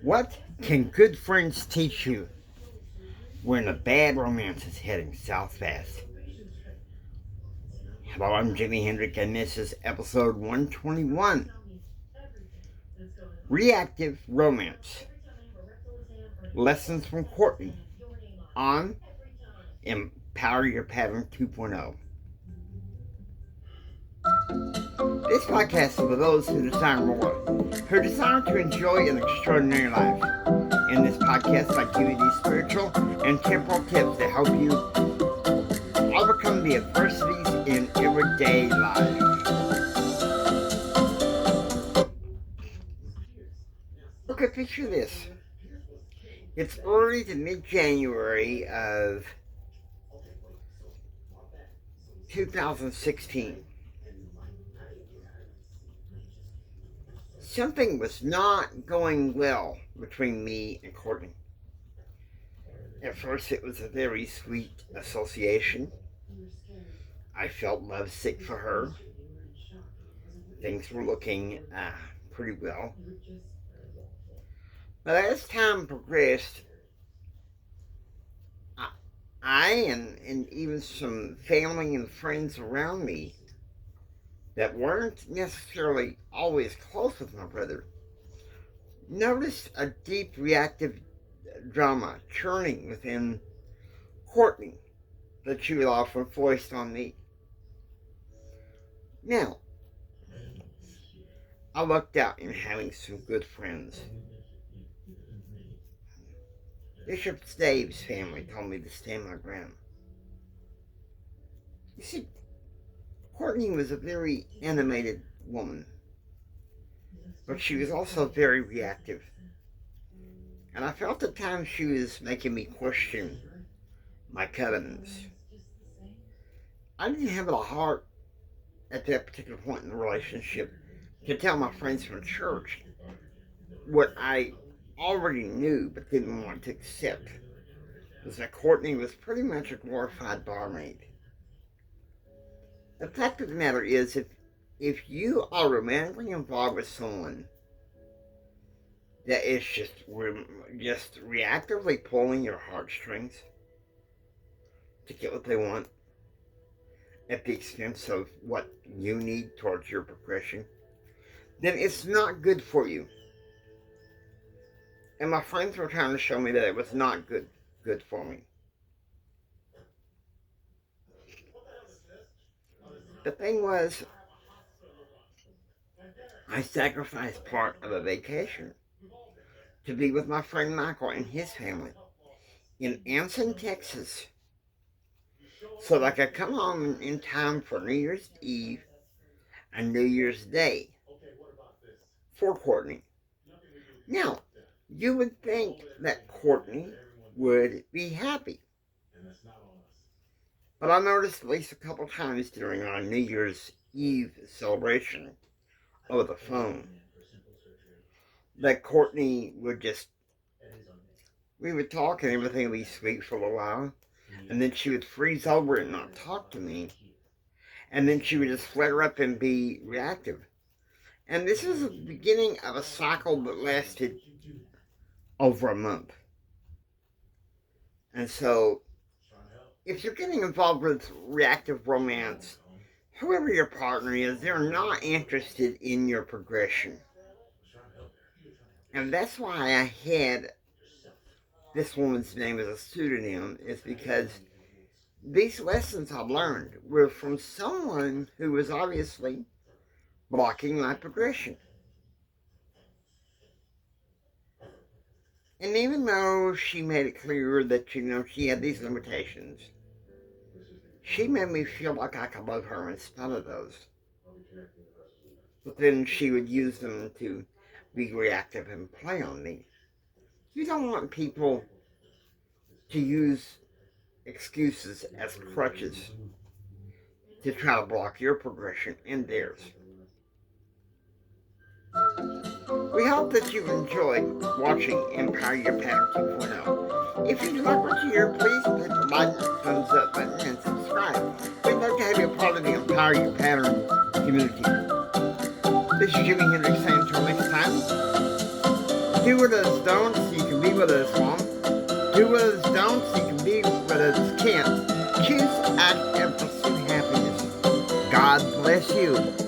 What can good friends teach you when a bad romance is heading south fast? Hello, I'm Jimi Hendrix, and this is episode 121 Reactive Romance Lessons from Courtney on Empower Your Pattern 2.0. This podcast is for those who desire more, who desire to enjoy an extraordinary life. In this podcast, I give you these spiritual and temporal tips to help you overcome the adversities in everyday life. Okay, picture this. It's early to mid-January of 2016. Something was not going well between me and Courtney. At first, it was a very sweet association. I felt lovesick for her. Things were looking pretty well. But as time progressed, I and even some family and friends around me that weren't necessarily always close with my brother noticed a deep reactive drama churning within Courtney that she would often foist on me. Now, I lucked out in having some good friends. Bishop Dave's family told me to stand my ground. You see, Courtney was a very animated woman, but she was also very reactive. And I felt at times she was making me question my covenants. I didn't have the heart at that particular point in the relationship to tell my friends from church what I already knew but didn't want to accept, was that Courtney was pretty much a glorified barmaid. The fact of the matter is, if you are romantically involved with someone that is just reactively pulling your heartstrings to get what they want at the expense of what you need towards your progression, then it's not good for you. And my friends were trying to show me that it was not good for me. The thing was, I sacrificed part of a vacation to be with my friend Michael and his family in Anson, Texas, so that I could come home in time for New Year's Eve and New Year's Day for Courtney. Now, you would think that Courtney would be happy. But I noticed at least a couple times during our New Year's Eve celebration over the phone that Courtney we would talk and everything would be sweet for a little while, and then she would freeze over and not talk to me, and then she would just flare up and be reactive. And this was the beginning of a cycle that lasted over a month. And so, if you're getting involved with reactive romance, whoever your partner is, they're not interested in your progression. And that's why I had this woman's name as a pseudonym, is because these lessons I learned were from someone who was obviously blocking my progression. And even though she made it clear that, she had these limitations, she made me feel like I could love her in spite of those. But then she would use them to be reactive and play on me. You don't want people to use excuses as crutches to try to block your progression and theirs. We hope that you enjoyed watching Empower Your Pattern 2.0. If you like what you hear, please hit the like and thumbs up button and subscribe. We'd love to have you a part of the Empower Your Pattern community. This is Jimi Hendrix saying until next time, Do what others don't so you can be what others want. Do what others don't so you can be what others can't. Choose to act and pursue happiness. God bless you.